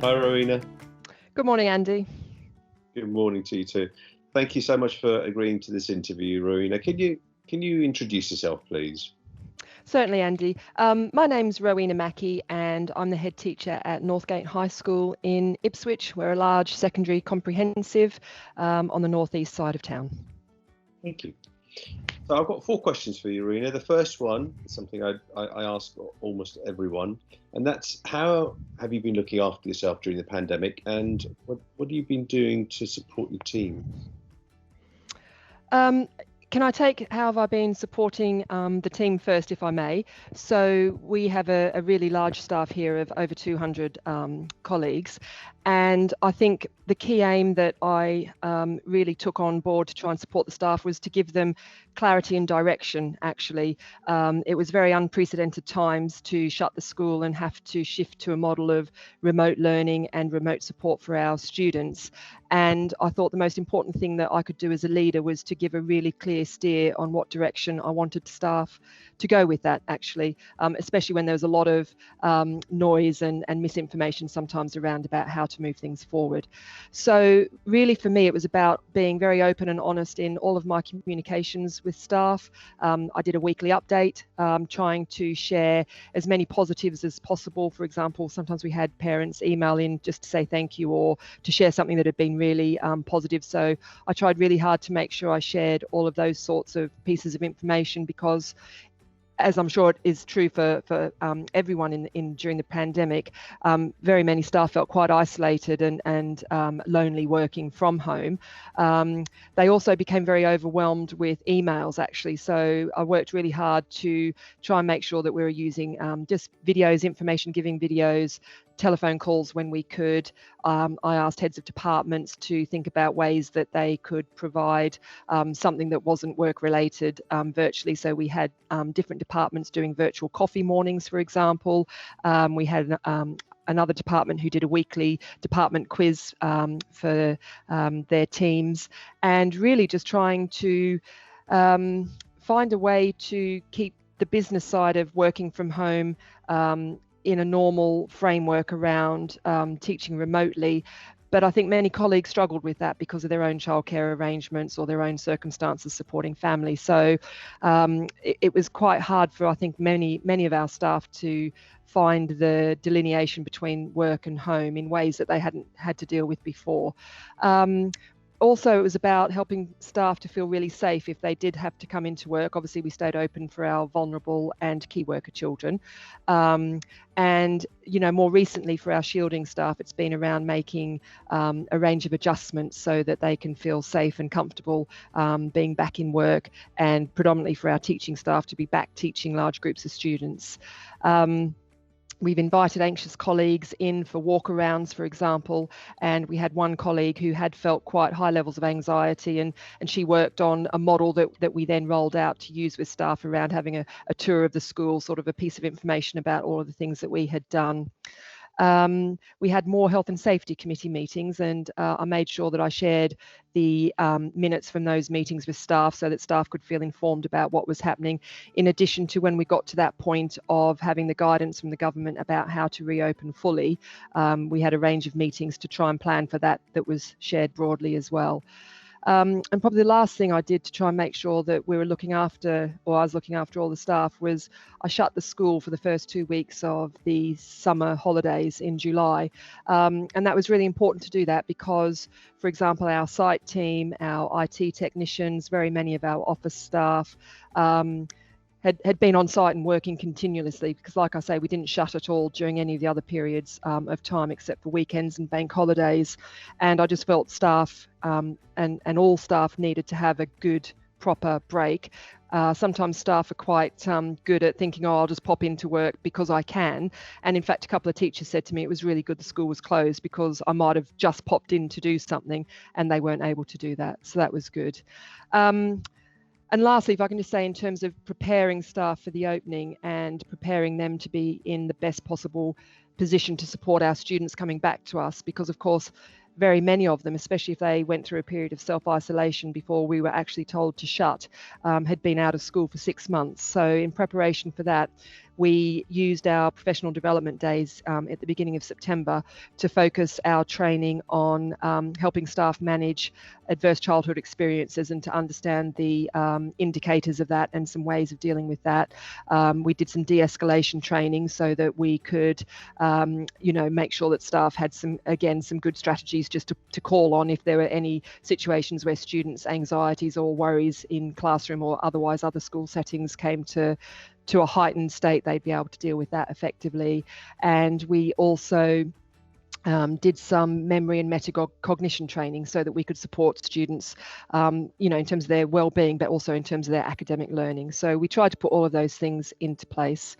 Hi, Rowena. Good morning, Andy. Good morning to you too. Thank you so much for agreeing to this interview, Rowena. Can you introduce yourself, please? Certainly, Andy. My name's Rowena Mackie, and I'm the head teacher at Northgate High School in Ipswich. We're a large secondary comprehensive on the northeast side of town. Thank you. So I've got 4 questions for you, Rowena. The first one is something I ask almost everyone, and that's how have you been looking after yourself during the pandemic, and what have you been doing to support your team? Can I take how have I been supporting the team first, if I may? So we have a really large staff here of over 200 colleagues, and I think the key aim that I really took on board to try and support the staff was to give them clarity and direction, actually. It was very unprecedented times to shut the school and have to shift to a model of remote learning and remote support for our students. And I thought the most important thing that I could do as a leader was to give a really clear steer on what direction I wanted staff to go with that, actually, especially when there was a lot of noise and misinformation sometimes around about how to move things forward. So really for me, it was about being very open and honest in all of my communications with staff. I did a weekly update, trying to share as many positives as possible. For example, sometimes we had parents email in just to say thank you or to share something that had been really positive. So I tried really hard to make sure I shared all of those sorts of pieces of information, because as I'm sure it is true for everyone in during the pandemic, very many staff felt quite isolated and lonely working from home. They also became very overwhelmed with emails, actually. So I worked really hard to try and make sure that we were using just videos, information giving videos, telephone calls when we could. I asked heads of departments to think about ways that they could provide something that wasn't work related virtually. So we had different departments doing virtual coffee mornings, for example. We had another department who did a weekly department quiz for their teams, and really just trying to find a way to keep the business side of working from home in a normal framework around teaching remotely. But I think many colleagues struggled with that because of their own childcare arrangements or their own circumstances supporting families. So it was quite hard for, I think, many of our staff to find the delineation between work and home in ways that they hadn't had to deal with before. Also, it was about helping staff to feel really safe if they did have to come into work. Obviously, we stayed open for our vulnerable and key worker children. And, you know, more recently for our shielding staff, it's been around making a range of adjustments so that they can feel safe and comfortable being back in work, and predominantly for our teaching staff to be back teaching large groups of students. We've invited anxious colleagues in for walkarounds, for example, and we had one colleague who had felt quite high levels of anxiety, and she worked on a model that we then rolled out to use with staff around having a tour of the school, sort of a piece of information about all of the things that we had done. We had more health and safety committee meetings, and I made sure that I shared the minutes from those meetings with staff so that staff could feel informed about what was happening, in addition to when we got to that point of having the guidance from the government about how to reopen fully. We had a range of meetings to try and plan for that was shared broadly as well. And probably the last thing I did to try and make sure that we were looking after, or I was looking after all the staff, was I shut the school for the first 2 weeks of the summer holidays in July. And that was really important to do that because, for example, our site team, our IT technicians, very many of our office staff, had been on site and working continuously, because like I say, we didn't shut at all during any of the other periods of time except for weekends and bank holidays. And I just felt staff and all staff needed to have a good, proper break. Sometimes staff are quite good at thinking, oh, I'll just pop into work because I can. And in fact, a couple of teachers said to me it was really good the school was closed because I might have just popped in to do something and they weren't able to do that. So that was good. And lastly, if I can just say, in terms of preparing staff for the opening and preparing them to be in the best possible position to support our students coming back to us, because of course, very many of them, especially if they went through a period of self-isolation before we were actually told to shut, had been out of school for 6 months. So in preparation for that, we used our professional development days at the beginning of September to focus our training on helping staff manage adverse childhood experiences and to understand the indicators of that and some ways of dealing with that. We did some de-escalation training so that we could, make sure that staff had some good strategies just to call on if there were any situations where students' anxieties or worries in classroom or otherwise other school settings came to a heightened state, they'd be able to deal with that effectively. And we also did some memory and metacognition training so that we could support students, in terms of their well-being, but also in terms of their academic learning. So we tried to put all of those things into place.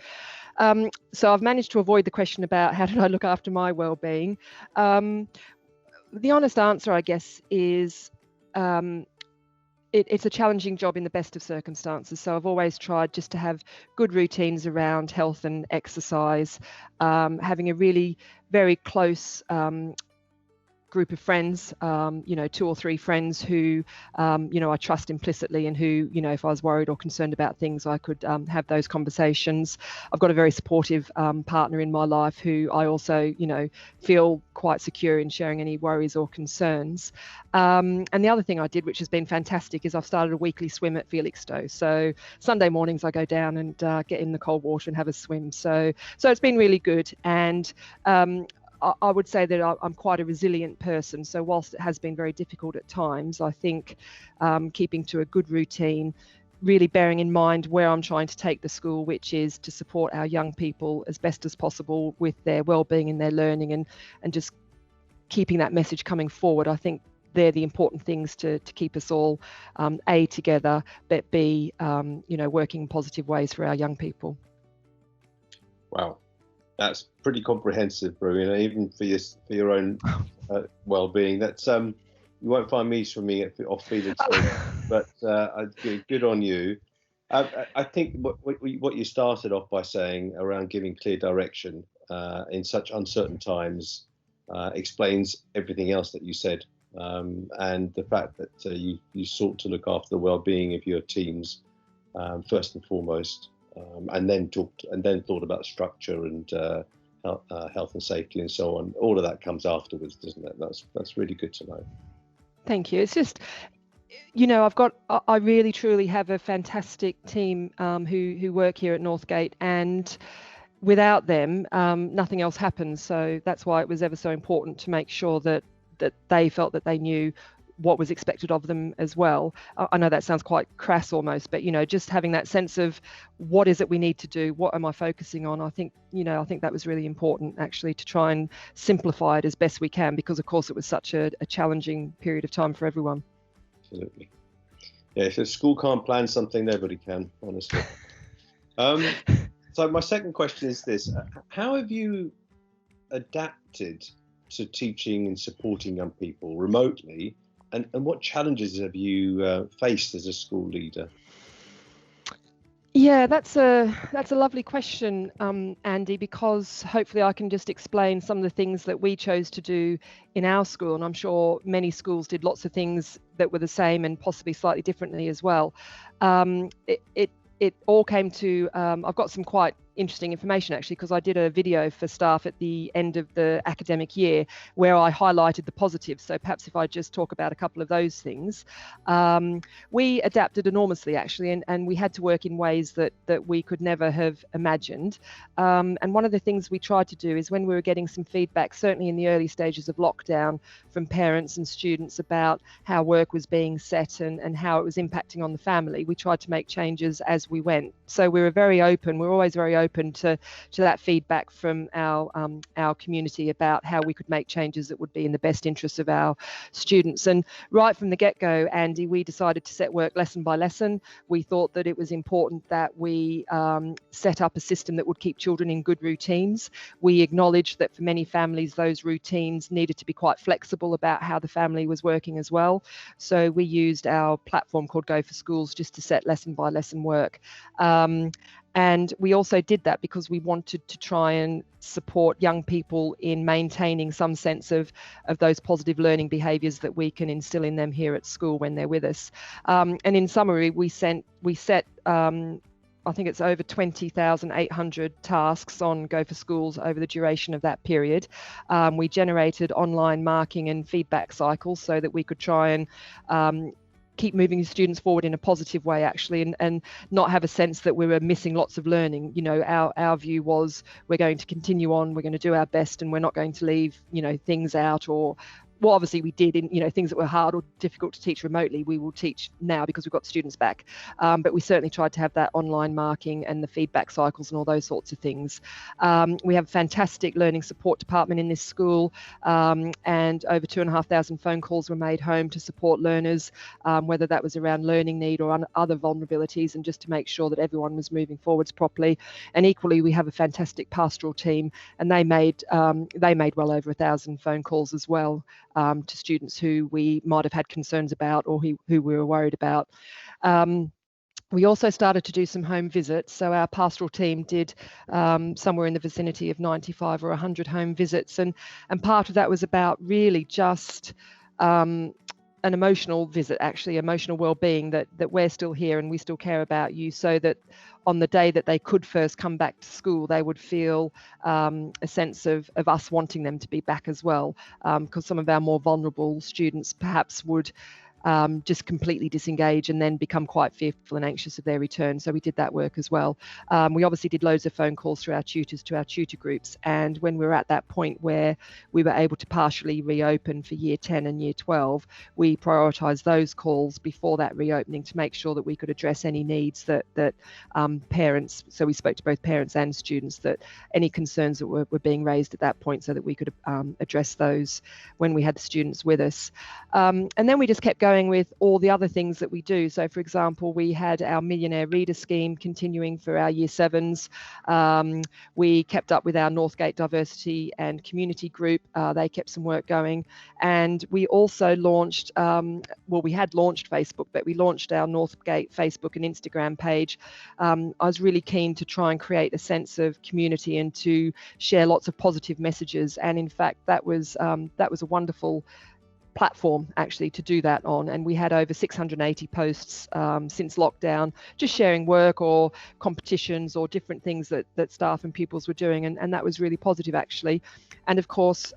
So I've managed to avoid the question about how did I look after my well-being. The honest answer, I guess, is it's a challenging job in the best of circumstances. So I've always tried just to have good routines around health and exercise, having a really very close group of friends, 2 or 3 friends who, I trust implicitly and who, if I was worried or concerned about things, I could have those conversations. I've got a very supportive partner in my life who I also, feel quite secure in sharing any worries or concerns. And the other thing I did, which has been fantastic, is I've started a weekly swim at Felixstowe. So Sunday mornings I go down and get in the cold water and have a swim. So it's been really good. And I would say that I'm quite a resilient person. So whilst it has been very difficult at times, I think keeping to a good routine, really bearing in mind where I'm trying to take the school, which is to support our young people as best as possible with their well-being and their learning, and just keeping that message coming forward. I think they're the important things to keep us all A, together, but B, working in positive ways for our young people. Wow. That's pretty comprehensive, Rowena, even for your own well-being. That's you won't find me swimming off Felixstowe, but good on you. I think what you started off by saying around giving clear direction in such uncertain times explains everything else that you said, and the fact that you sought to look after the well-being of your teams first and foremost. And then thought about structure and health and safety and so on. All of that comes afterwards, doesn't it? That's really good to know. Thank you. It's just, I really truly have a fantastic team who work here at Northgate, and without them, nothing else happens. So that's why it was ever so important to make sure that they felt that they knew what was expected of them as well. I know that sounds quite crass almost, but just having that sense of what is it we need to do, what am I focusing on? I think that was really important, actually, to try and simplify it as best we can, because of course it was such a challenging period of time for everyone. Absolutely. Yeah, if a school can't plan something, nobody can, honestly. So my second question is this: how have you adapted to teaching and supporting young people remotely? And what challenges have you faced as a school leader? Yeah, that's a lovely question, Andy, because hopefully I can just explain some of the things that we chose to do in our school, and I'm sure many schools did lots of things that were the same and possibly slightly differently as well. It all came to, I've got some quite interesting information actually, because I did a video for staff at the end of the academic year where I highlighted the positives. So perhaps if I just talk about a couple of those things. We adapted enormously actually, and we had to work in ways that we could never have imagined. And one of the things we tried to do is, when we were getting some feedback, certainly in the early stages of lockdown, from parents and students about how work was being set and how it was impacting on the family, we tried to make changes as we went. So we were very open. We're always very open to that feedback from our community about how we could make changes that would be in the best interests of our students. And right from the get-go, Andy, we decided to set work lesson by lesson. We thought that it was important that we set up a system that would keep children in good routines. We acknowledged that for many families, those routines needed to be quite flexible about how the family was working as well. So we used our platform called Go for Schools just to set lesson by lesson work. And we also did that because we wanted to try and support young people in maintaining some sense of those positive learning behaviours that we can instill in them here at school when they're with us. And in summary, we set I think it's over 20,800 tasks on Go for Schools over the duration of that period. We generated online marking and feedback cycles so that we could try and keep moving students forward in a positive way, actually, and not have a sense that we were missing lots of learning. You know, our view was we're going to continue on, we're going to do our best, and we're not going to leave, you know, things out, or well, obviously we did in, you know, things that were hard or difficult to teach remotely, we will teach now because we've got students back. But we certainly tried to have that online marking and the feedback cycles and all those sorts of things. We have a fantastic learning support department in this school, and over 2,500 phone calls were made home to support learners, whether that was around learning need or other vulnerabilities, and just to make sure that everyone was moving forwards properly. And equally, we have a fantastic pastoral team, and they made well over 1,000 phone calls as well, to students who we might have had concerns about or who we were worried about. We also started to do some home visits. So our pastoral team did somewhere in the vicinity of 95 or 100 home visits. And part of that was about really just an emotional visit, actually, emotional well-being, that we're still here and we still care about you, so that on the day that they could first come back to school, they would feel a sense of us wanting them to be back as well, because some of our more vulnerable students perhaps would just completely disengage and then become quite fearful and anxious of their return. So we did that work as well. We obviously did loads of phone calls through our tutors to our tutor groups. And when we were at that point where we were able to partially reopen for year 10 and year 12, we prioritised those calls before that reopening to make sure that we could address any needs that parents, so we spoke to both parents and students, that any concerns that were being raised at that point, so that we could address those when we had the students with us. And then we just kept going with all the other things that we do. So for example, we had our Millionaire Reader Scheme continuing for our year 7s. We kept up with our Northgate Diversity and Community Group. They kept some work going. And we also launched, well, we had launched Facebook, but we launched our Northgate Facebook and Instagram page. I was really keen to try and create a sense of community and to share lots of positive messages. And in fact, that was a wonderful platform actually to do that on, and we had over 680 posts since lockdown, just sharing work or competitions or different things that staff and pupils were doing, and that was really positive actually. And of course,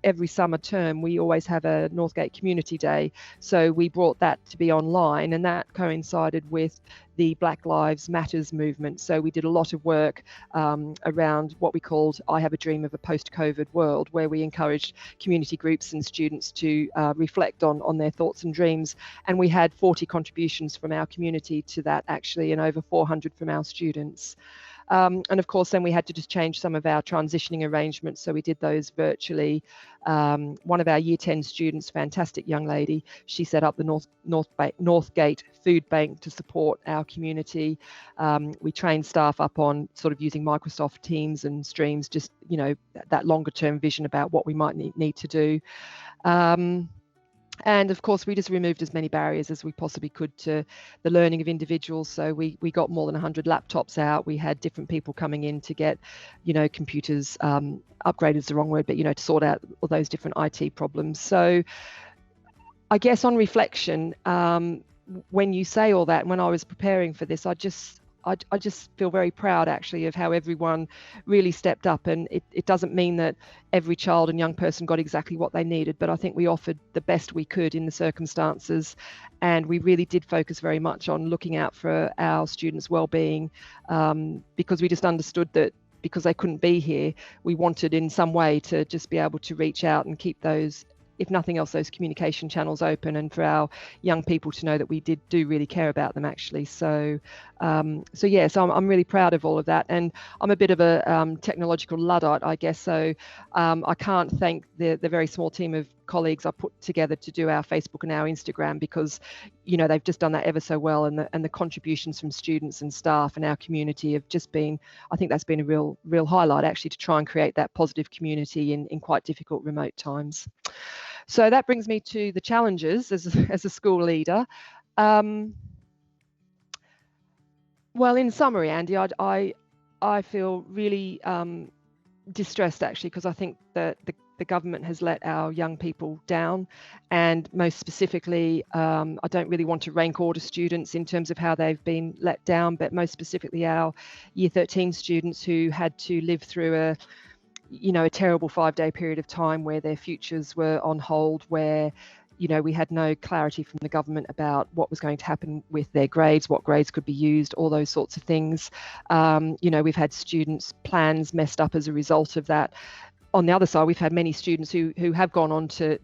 every summer term we always have a Northgate Community Day, so we brought that to be online, and that coincided with the Black Lives Matters movement. So we did a lot of work around what we called I Have a Dream of a Post-COVID World, where we encouraged community groups and students to reflect on their thoughts and dreams. And we had 40 contributions from our community to that actually, and over 400 from our students. And of course, then we had to just change some of our transitioning arrangements. So we did those virtually. One of our year 10 students, fantastic young lady, she set up the Northgate Food Bank to support our community. We trained staff up on sort of using Microsoft Teams and Streams, just, you know, that longer term vision about what we might need to do. And of course, we just removed as many barriers as we possibly could to the learning of individuals. So we got more than 100 laptops out. We had different people coming in to get, you know, computers upgraded is the wrong word, but, you know, to sort out all those different IT problems. So I guess on reflection, when you say all that, and when I was preparing for this, I just feel very proud actually of how everyone really stepped up. And it doesn't mean that every child and young person got exactly what they needed, but I think we offered the best we could in the circumstances. And we really did focus very much on looking out for our students' well-being, because we just understood that because they couldn't be here, we wanted in some way to just be able to reach out and keep those, if nothing else, those communication channels open, and for our young people to know that we do really care about them actually. So yeah, so I'm really proud of all of that. And I'm a bit of a technological Luddite, I guess. So I can't thank the very small team of colleagues I put together to do our Facebook and our Instagram, because, you know, they've just done that ever so well. And the contributions from students and staff and our community have just been, I think that's been a real highlight actually, to try and create that positive community in quite difficult remote times. So that brings me to the challenges as a school leader. Well, in summary, Andy, I feel really distressed actually, because I think that the the government has let our young people down, and most specifically, I don't really want to rank order students in terms of how they've been let down, but most specifically our Year 13 students who had to live through a terrible 5-day period of time where their futures were on hold, where we had no clarity from the government about what was going to happen with their grades, what grades could be used, all those sorts of things. We've had students' plans messed up as a result of that. On the other side, we've had many students who have gone on to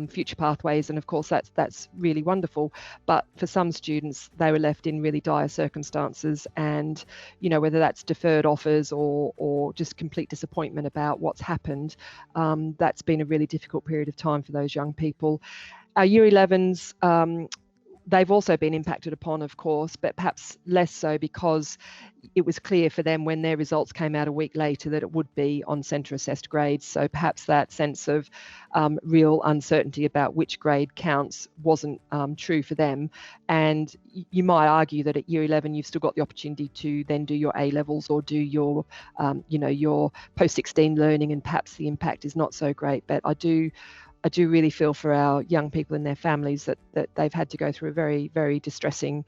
future pathways, and of course that's really wonderful. But for some students, they were left in really dire circumstances, and whether that's deferred offers or just complete disappointment about what's happened, that's been a really difficult period of time for those young people. Our Year 11s, they've also been impacted upon, of course, but perhaps less so because it was clear for them when their results came out a week later that it would be on centre assessed grades. So perhaps that sense of real uncertainty about which grade counts wasn't true for them. And you might argue that at Year 11 you've still got the opportunity to then do your A levels or do your your post-16 learning, and perhaps the impact is not so great. But I do really feel for our young people and their families that they've had to go through a very, very distressing,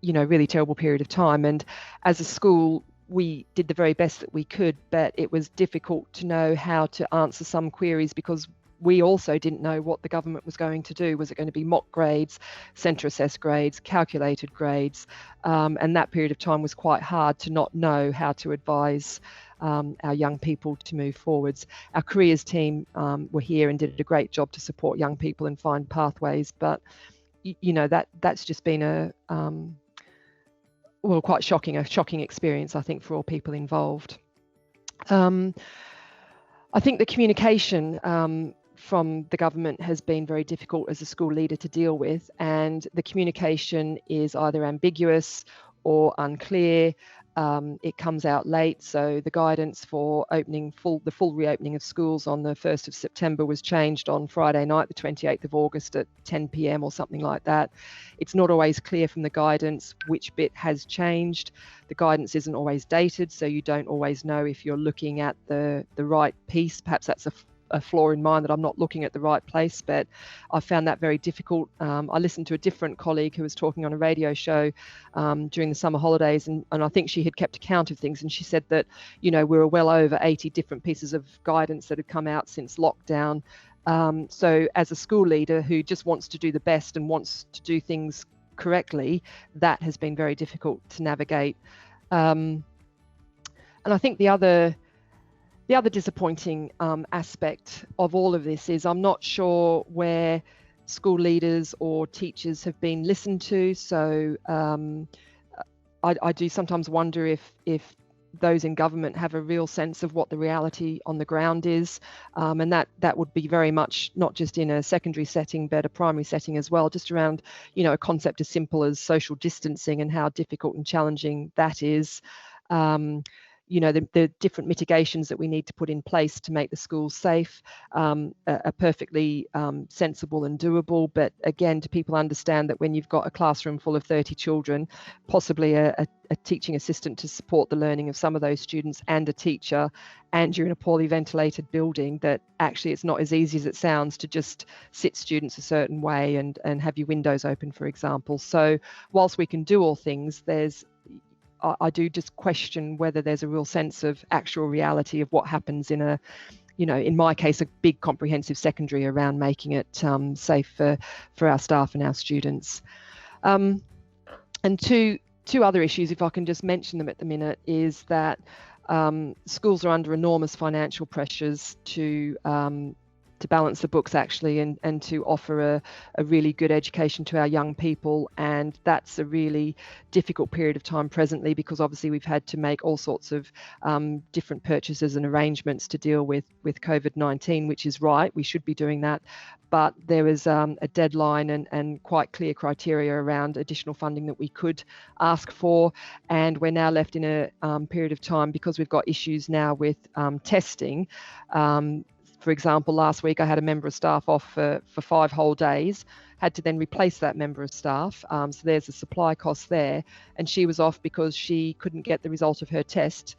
really terrible period of time. And as a school, we did the very best that we could, but it was difficult to know how to answer some queries because we also didn't know what the government was going to do. Was it going to be mock grades, centre assessed grades, calculated grades? And that period of time was quite hard to not know how to advise our young people to move forwards. Our careers team were here and did a great job to support young people and find pathways, but that's just been a quite shocking experience, I think, for all people involved. I think the communication from the government has been very difficult as a school leader to deal with, and the communication is either ambiguous or unclear. It comes out late, so the guidance for the full reopening of schools on the 1st of September was changed on Friday night, the 28th of August at 10 p.m. or something like that. It's not always clear from the guidance which bit has changed. The guidance isn't always dated, so you don't always know if you're looking at the right piece. Perhaps that's a flaw in mine, that I'm not looking at the right place, but I found that very difficult. I listened to a different colleague who was talking on a radio show during the summer holidays, and I think she had kept account of things, and she said that we were well over 80 different pieces of guidance that had come out since lockdown. So as a school leader who just wants to do the best and wants to do things correctly, that has been very difficult to navigate. And I think the other disappointing aspect of all of this is I'm not sure where school leaders or teachers have been listened to. So I do sometimes wonder if those in government have a real sense of what the reality on the ground is, and that would be very much not just in a secondary setting but a primary setting as well, just around a concept as simple as social distancing and how difficult and challenging that is. The different mitigations that we need to put in place to make the schools safe are perfectly sensible and doable. But again, do people understand that when you've got a classroom full of 30 children, possibly a teaching assistant to support the learning of some of those students and a teacher, and you're in a poorly ventilated building, that actually it's not as easy as it sounds to just sit students a certain way and have your windows open, for example. So whilst we can do all things, I do just question whether there's a real sense of actual reality of what happens in in my case, a big comprehensive secondary around making it safe for our staff and our students. And two other issues, if I can just mention them at the minute, is that schools are under enormous financial pressures to balance the books actually and to offer a really good education to our young people, and that's a really difficult period of time presently because obviously we've had to make all sorts of different purchases and arrangements to deal with COVID-19, which is right, we should be doing that, but there was a deadline and quite clear criteria around additional funding that we could ask for, and we're now left in a period of time because we've got issues now with testing. For example, last week I had a member of staff off for 5 whole days, had to then replace that member of staff. So there's a supply cost there. And she was off because she couldn't get the result of her test.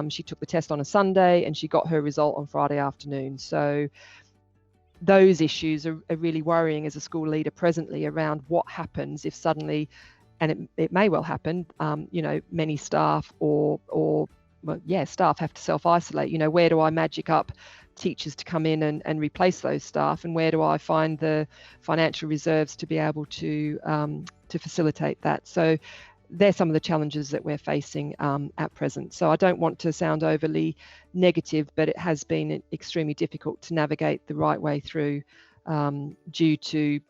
She took the test on a Sunday and she got her result on Friday afternoon. So those issues are really worrying as a school leader presently around what happens if suddenly, and it may well happen, many staff staff have to self-isolate. Where do I magic up teachers to come in and replace those staff, and where do I find the financial reserves to be able to facilitate that? So they're some of the challenges that we're facing at present. So I don't want to sound overly negative, but it has been extremely difficult to navigate the right way through due to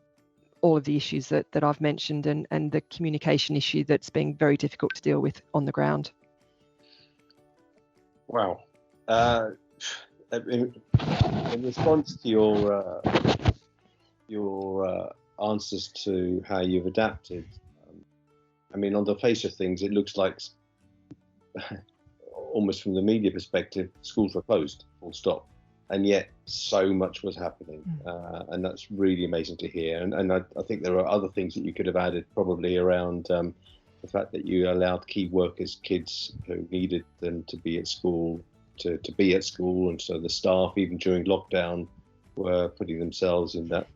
all of the issues that I've mentioned and the communication issue that's been very difficult to deal with on the ground. Wow. In response to your answers to how you've adapted, on the face of things, it looks like almost from the media perspective, schools were closed, full stop. And yet so much was happening. And that's really amazing to hear. And I think there are other things that you could have added probably around the fact that you allowed key workers, kids who needed them to be at school, to be at school. And so the staff, even during lockdown, were putting themselves in that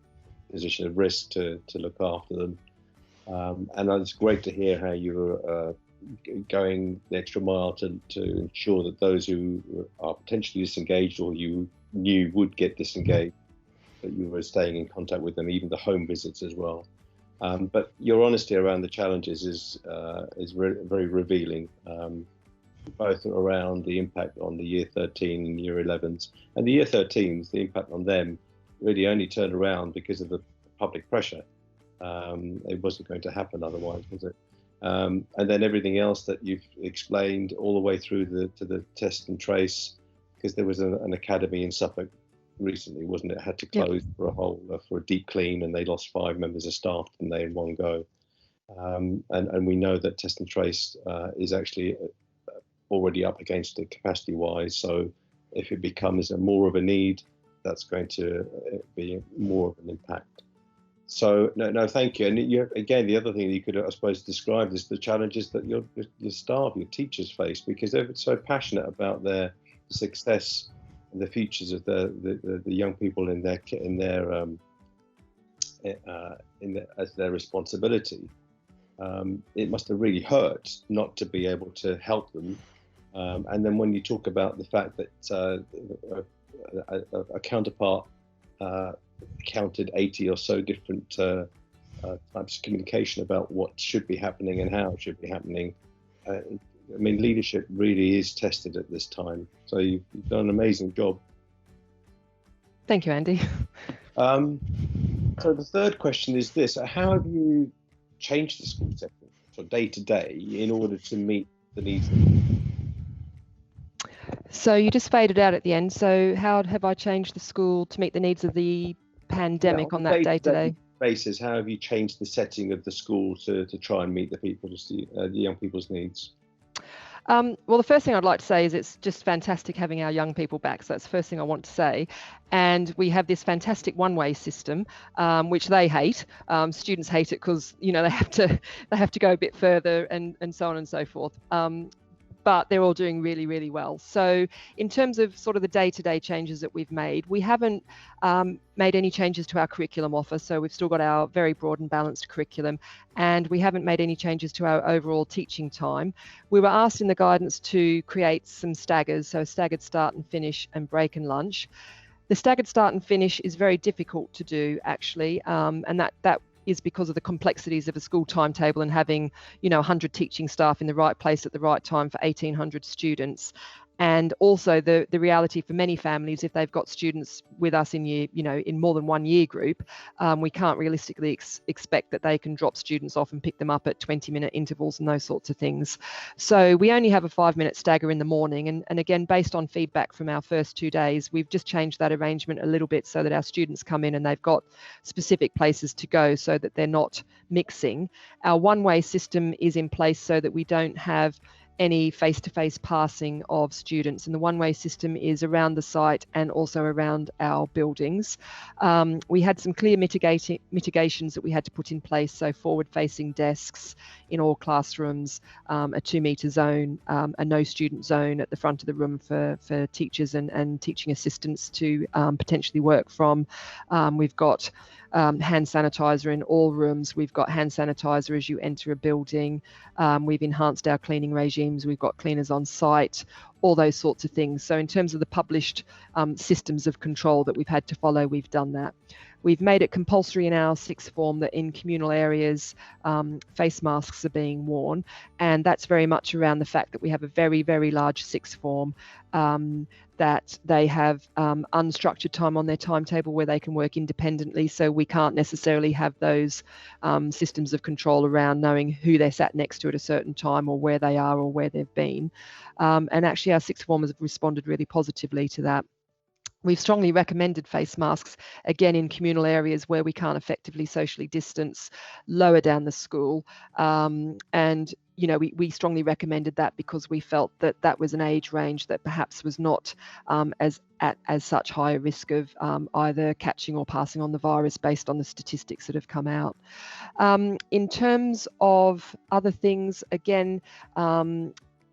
position of risk to look after them. And it's great to hear how you were going the extra mile to ensure that those who are potentially disengaged or you knew would get disengaged, that you were staying in contact with them, even the home visits as well. But your honesty around the challenges is very revealing, both around the impact on the year 13 and year 11s. And the year 13s, the impact on them really only turned around because of the public pressure. It wasn't going to happen otherwise, was it? And then everything else that you've explained all the way through to the test and trace, because there was an academy in Suffolk recently, wasn't it? Had to close for a deep clean, and they lost 5 members of staff, and they in one go. And we know that test and trace is actually already up against it capacity-wise. So if it becomes more of a need, that's going to be more of an impact. So no, thank you. And again, the other thing you could, I suppose, describe is the challenges that your staff, your teachers face, because they're so passionate about their success and the futures of the young people as their responsibility. It must have really hurt not to be able to help them. And then when you talk about the fact that a counterpart counted 80 or so different types of communication about what should be happening and how it should be happening. Leadership really is tested at this time. So you've done an amazing job. Thank you, Andy. So the third question is this: how have you changed the school setting, so day to day, in order to meet the needs? So you just faded out at the end. So how have I changed the school to meet the needs of the pandemic on that day-to-day basis? How have you changed the setting of the school to try and meet the young people's needs? Well, the first thing I'd like to say is it's just fantastic having our young people back. So that's the first thing I want to say. And we have this fantastic one-way system, which they hate. Students hate it because they have to go a bit further and so on and so forth. But they're all doing really, really well. So in terms of sort of the day-to-day changes that we've made, we haven't made any changes to our curriculum offer. So we've still got our very broad and balanced curriculum, and we haven't made any changes to our overall teaching time. We were asked in the guidance to create some staggers, so staggered start and finish and break and lunch. The staggered start and finish is very difficult to do, actually, and that is because of the complexities of a school timetable and having 100 teaching staff in the right place at the right time for 1,800 students. And also the reality for many families, if they've got students with us in in more than one year group, we can't realistically expect that they can drop students off and pick them up at 20-minute intervals and those sorts of things. So we only have a 5-minute stagger in the morning. And again, based on feedback from our first 2 days, we've just changed that arrangement a little bit so that our students come in and they've got specific places to go so that they're not mixing. Our one-way system is in place so that we don't have any face-to-face passing of students, and the one-way system is around the site and also around our buildings. We had some clear mitigations that we had to put in place, so forward-facing desks in all classrooms, a 2-metre zone, a no student zone at the front of the room for teachers and teaching assistants to potentially work from. We've got hand sanitizer in all rooms. We've got hand sanitizer as you enter a building. We've enhanced our cleaning regimes. We've got cleaners on site, all those sorts of things. So in terms of the published systems of control that we've had to follow, we've done that. We've made it compulsory in our sixth form that in communal areas, face masks are being worn. And that's very much around the fact that we have a very, very large sixth form, that they have unstructured time on their timetable where they can work independently. So we can't necessarily have those systems of control around knowing who they're sat next to at a certain time or where they are or where they've been. And actually our sixth formers have responded really positively to that. We've strongly recommended face masks, again, in communal areas where we can't effectively socially distance, lower down the school. And, you know, we strongly recommended that because we felt that that was an age range that perhaps was not as such high a risk of either catching or passing on the virus based on the statistics that have come out. In terms of other things, again,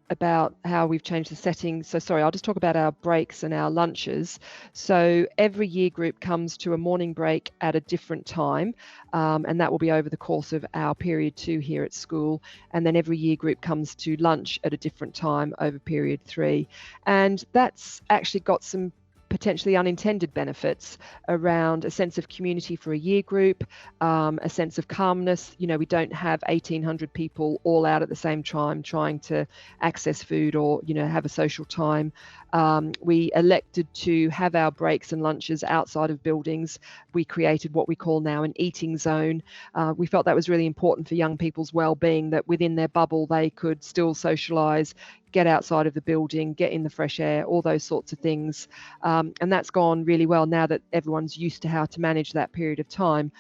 about how we've changed the setting. So sorry, I'll just talk about our breaks and our lunches. So every year group comes to a morning break at a different time, and that will be over the course of our period 2 here at school. And then every year group comes to lunch at a different time over period 3. And that's actually got some potentially unintended benefits around a sense of community for a year group, a sense of calmness. You know, we don't have 1,800 people all out at the same time trying to access food or, you know, have a social time. We elected to have our breaks and lunches outside of buildings. We created what we call now an eating zone. We felt that was really important for young people's well-being, that within their bubble they could still socialise, get outside of the building, get in the fresh air, all those sorts of things. And that's gone really well now that everyone's used to how to manage that period of time.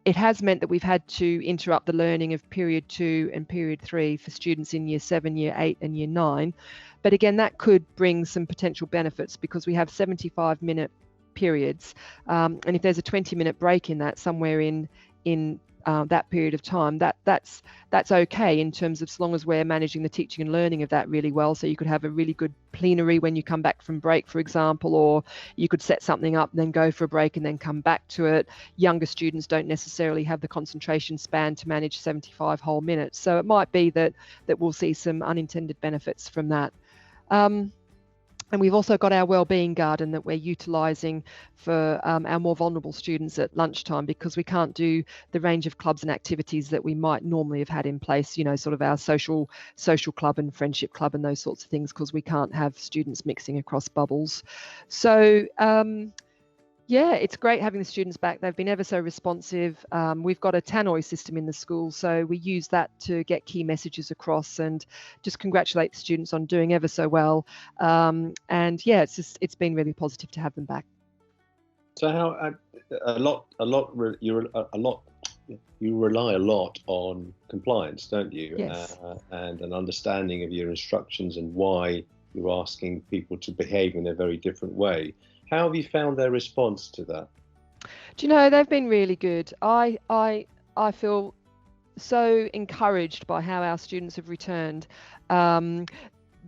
It has meant that we've had to interrupt the learning of period 2 and period 3 for students in year 7, year 8 and year 9. But again, that could bring some potential benefits because we have 75-minute periods. And if there's a 20-minute break in that somewhere in that period of time, that's okay in terms of, as long as we're managing the teaching and learning of that really well. So you could have a really good plenary when you come back from break, for example, or you could set something up and then go for a break and then come back to it. Younger students don't necessarily have the concentration span to manage 75 whole minutes. So it might be that we'll see some unintended benefits from that. And we've also got our wellbeing garden that we're utilising for our more vulnerable students at lunchtime, because we can't do the range of clubs and activities that we might normally have had in place, you know, sort of our social club and friendship club and those sorts of things, because we can't have students mixing across bubbles. So yeah, it's great having the students back. They've been ever so responsive. We've got a tannoy system in the school, so we use that to get key messages across and just congratulate the students on doing ever so well. And yeah, it's been really positive to have them back. So how you rely a lot on compliance, don't you? Yes. And an understanding of your instructions and why you're asking people to behave in a very different way. How have you found their response to that? Do you know, they've been really good. I feel so encouraged by how our students have returned.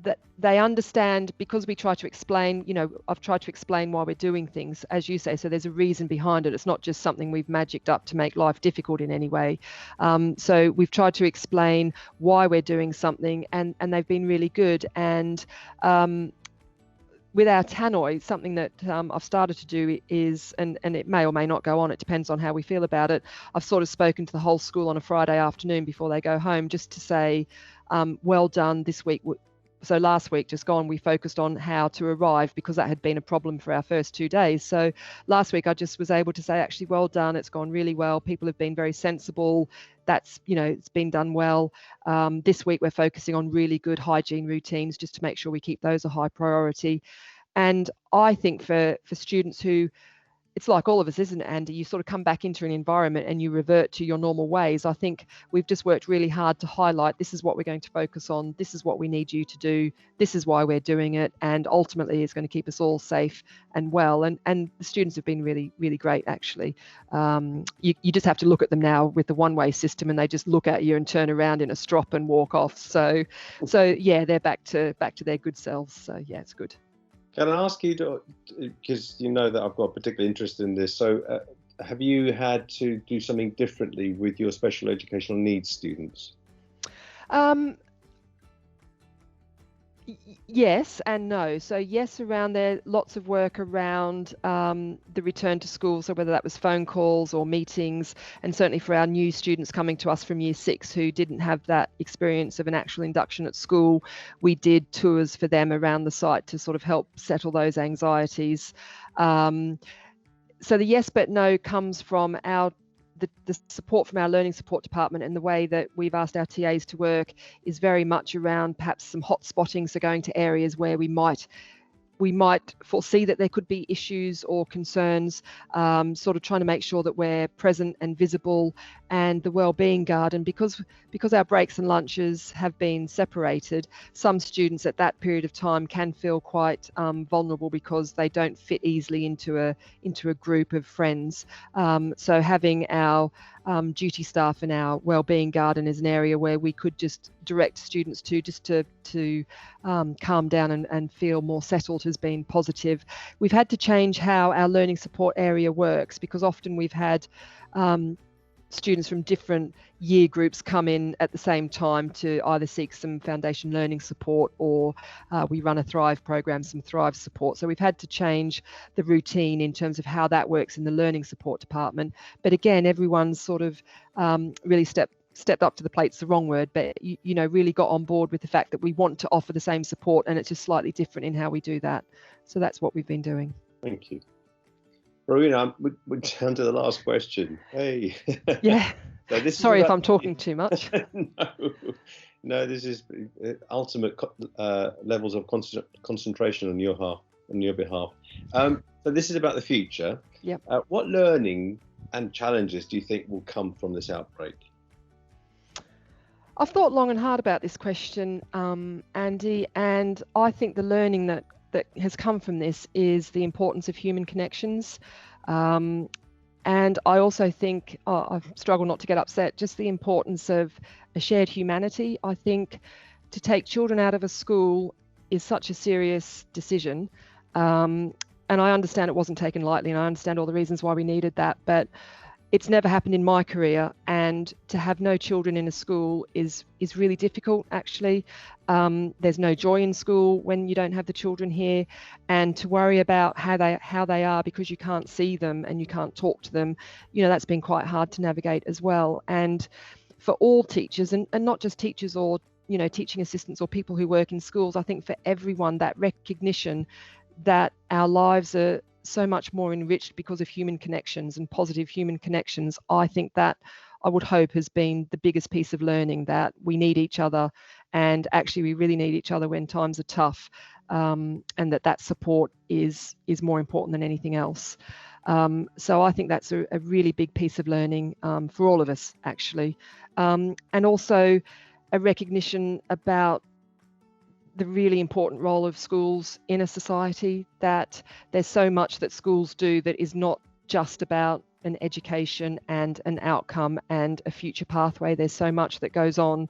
That they understand, because we try to explain, you know, I've tried to explain why we're doing things, as you say, so there's a reason behind it. It's not just something we've magicked up to make life difficult in any way. So we've tried to explain why we're doing something, and they've been really good. And with our tannoy, something that I've started to do is, and it may or may not go on, it depends on how we feel about it. I've sort of spoken to the whole school on a Friday afternoon before they go home, just to say, well done this week. So last week just gone, we focused on how to arrive, because that had been a problem for our first 2 days. So last week I just was able to say, actually, well done, it's gone really well. People have been very sensible. That's, you know, it's been done well. This week we're focusing on really good hygiene routines, just to make sure we keep those a high priority. And I think for students who it's like all of us, isn't it, Andy? You sort of come back into an environment and you revert to your normal ways. I think we've just worked really hard to highlight, this is what we're going to focus on, this is what we need you to do, this is why we're doing it, and ultimately it's going to keep us all safe and well. And the students have been really, really great, actually. You just have to look at them now with the one-way system, and they just look at you and turn around in a strop and walk off. So yeah, they're back to their good selves. So yeah, it's good. Can I ask you, because you know that I've got a particular interest in this, so have you had to do something differently with your special educational needs students? Yes and no. So yes, around there, lots of work around the return to school. So whether that was phone calls or meetings, and certainly for our new students coming to us from year 6 who didn't have that experience of an actual induction at school, we did tours for them around the site to sort of help settle those anxieties. So the yes but no comes from the support from our learning support department, and the way that we've asked our TAs to work is very much around perhaps some hot spotting, so going to areas where we might foresee that there could be issues or concerns, sort of trying to make sure that we're present and visible. And the wellbeing garden, because our breaks and lunches have been separated, some students at that period of time can feel quite vulnerable because they don't fit easily into a group of friends. So having our duty staff and our wellbeing garden is an area where we could just direct students to calm down and feel more settled has been positive. We've had to change how our learning support area works, because often we've had students from different year groups come in at the same time to either seek some foundation learning support, or we run a Thrive program, some Thrive support. So we've had to change the routine in terms of how that works in the learning support department. But again, everyone's sort of really stepped up to the plate's the wrong word, but you know, really got on board with the fact that we want to offer the same support, and it's just slightly different in how we do that. So that's what we've been doing. Thank you. Rowena, we're down to the last question. Hey. Yeah. So this Sorry is if I'm talking too much. No, this is ultimate levels of concentration on your behalf. So this is about the future. Yeah. What learning and challenges do you think will come from this outbreak? I've thought long and hard about this question, Andy, and I think the learning that has come from this is the importance of human connections. And I also think, I struggle not to get upset, just the importance of a shared humanity. I think to take children out of a school is such a serious decision. And I understand it wasn't taken lightly, and I understand all the reasons why we needed that, but it's never happened in my career, and to have no children in a school is really difficult, actually. There's no joy in school when you don't have the children here, and to worry about how they are because you can't see them and you can't talk to them, you know, that's been quite hard to navigate as well. And for all teachers, and not just teachers or, you know, teaching assistants or people who work in schools, I think for everyone, that recognition that our lives are so much more enriched because of human connections and positive human connections, I think that I would hope has been the biggest piece of learning, that we need each other, and actually we really need each other when times are tough, and that support is more important than anything else. So I think that's a really big piece of learning for all of us, actually, and also a recognition about the really important role of schools in a society, that there's so much that schools do that is not just about an education and an outcome and a future pathway. There's so much that goes on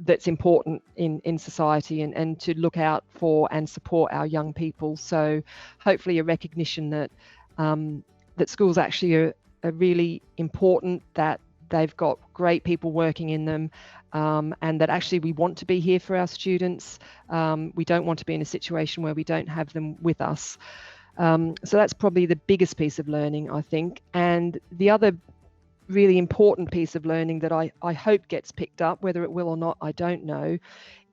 that's important in society, and to look out for and support our young people. So hopefully a recognition that that schools actually are really important, that they've got great people working in them, and that actually we want to be here for our students. We don't want to be in a situation where we don't have them with us. So that's probably the biggest piece of learning, I think. And the other really important piece of learning that I hope gets picked up, whether it will or not, I don't know,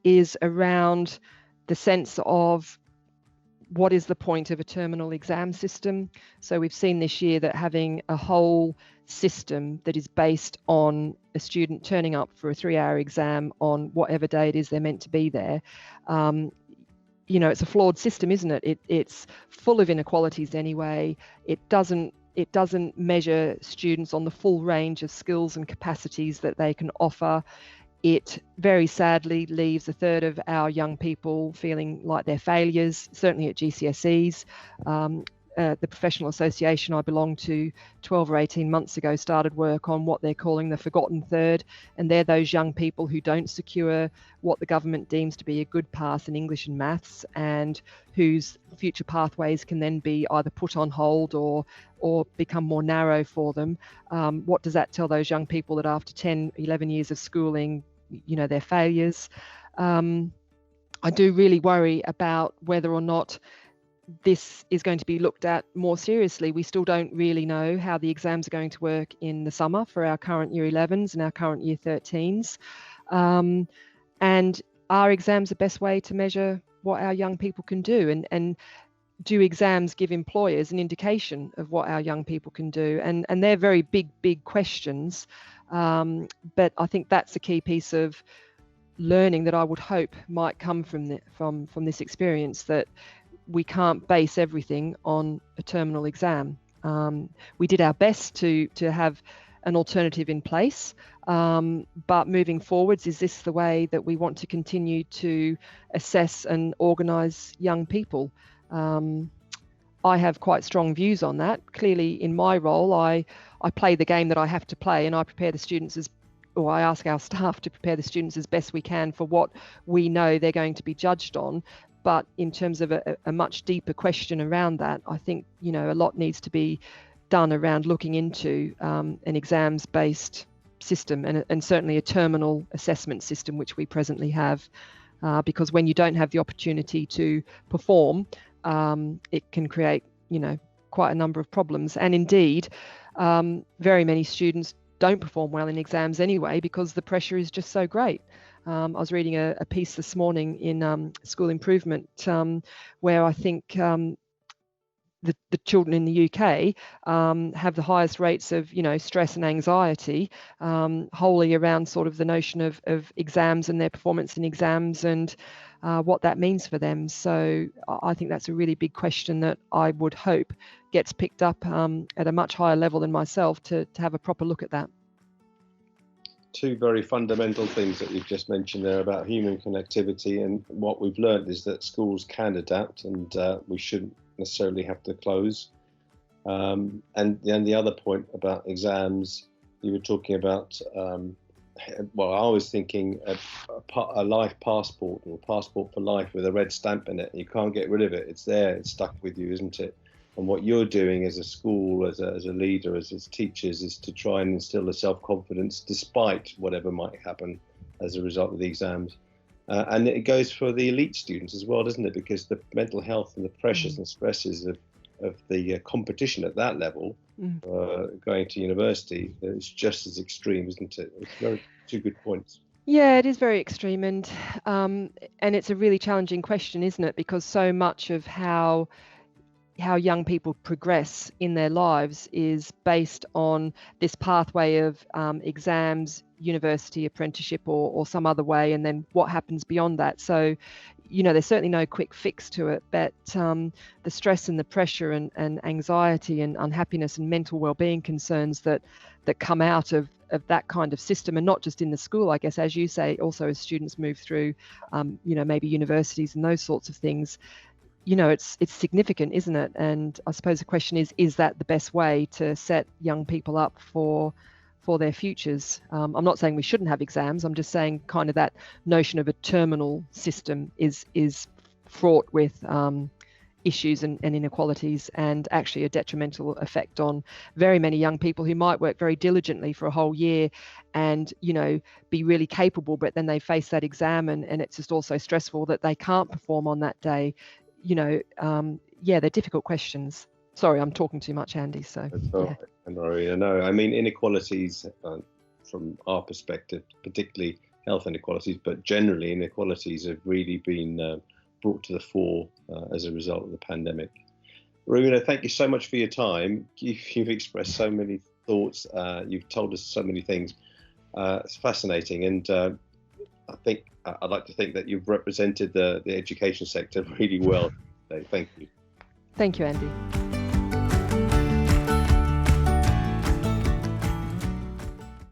is around the sense of what is the point of a terminal exam system. So we've seen this year that having a whole system that is based on a student turning up for a 3-hour exam on whatever day it is they're meant to be there, it's a flawed system, isn't it? It's full of inequalities anyway. It doesn't measure students on the full range of skills and capacities that they can offer. It very sadly leaves a third of our young people feeling like they're failures, certainly at GCSEs. The professional association I belong to 12 or 18 months ago started work on what they're calling the forgotten third, and they're those young people who don't secure what the government deems to be a good pass in English and maths, and whose future pathways can then be either put on hold or become more narrow for them. What does that tell those young people, that after 10, 11 years of schooling, they're failures? I do really worry about whether or not this is going to be looked at more seriously. We still don't really know how the exams are going to work in the summer for our current Year 11s and our current Year 13s. And are exams the best way to measure what our young people can do? And do exams give employers an indication of what our young people can do? And they're very big questions. But I think that's a key piece of learning that I would hope might come from this experience, that we can't base everything on a terminal exam. We did our best to have an alternative in place, but moving forwards, is this the way that we want to continue to assess and organise young people? I have quite strong views on that. Clearly, in my role, I play the game that I have to play, and I prepare the students I ask our staff to prepare the students as best we can for what we know they're going to be judged on. But in terms of a much deeper question around that, I think, a lot needs to be done around looking into an exams-based system, and certainly a terminal assessment system, which we presently have, because when you don't have the opportunity to perform, it can create, quite a number of problems. And indeed, very many students don't perform well in exams anyway, because the pressure is just so great. I was reading a piece this morning in School Improvement, where I think the children in the UK have the highest rates of, stress and anxiety, wholly around sort of the notion of exams and their performance in exams, and what that means for them. So I think that's a really big question that I would hope gets picked up at a much higher level than myself, to have a proper look at that. Two very fundamental things that you've just mentioned there about human connectivity, and what we've learned is that schools can adapt, and we shouldn't necessarily have to close. And then the other point about exams, you were talking about, well, I was thinking a life passport, or passport for life with a red stamp in it. You can't get rid of it. It's there. It's stuck with you, isn't it? And what you're doing as a school, as a leader, as teachers, is to try and instill the self-confidence despite whatever might happen as a result of the exams. And it goes for the elite students as well, doesn't it? Because the mental health and the pressures and stresses of the competition at that level, going to university, is just as extreme, isn't it? It's two good points. Yeah, it is very extreme, and it's a really challenging question, isn't it? Because so much of how young people progress in their lives is based on this pathway of exams, university, apprenticeship, or some other way, and then what happens beyond that. So, there's certainly no quick fix to it, but the stress and the pressure and anxiety and unhappiness and mental well-being concerns that come out of that kind of system, and not just in the school, I guess, as you say, also as students move through, maybe universities and those sorts of things. It's significant, isn't it? And I suppose the question is that the best way to set young people up for their futures? I'm not saying we shouldn't have exams. I'm just saying kind of that notion of a terminal system is fraught with issues and inequalities, and actually a detrimental effect on very many young people who might work very diligently for a whole year and, be really capable, but then they face that exam and it's just also stressful that they can't perform on that day. They're difficult questions. Sorry, I'm talking too much, Andy. So yeah. No, I mean, inequalities from our perspective, particularly health inequalities, but generally inequalities have really been brought to the fore as a result of the pandemic. Rowena, thank you so much for your time. You've expressed so many thoughts. You've told us so many things. It's fascinating, and I think I'd like to think that you've represented the education sector really well. So thank you. Thank you, Andy.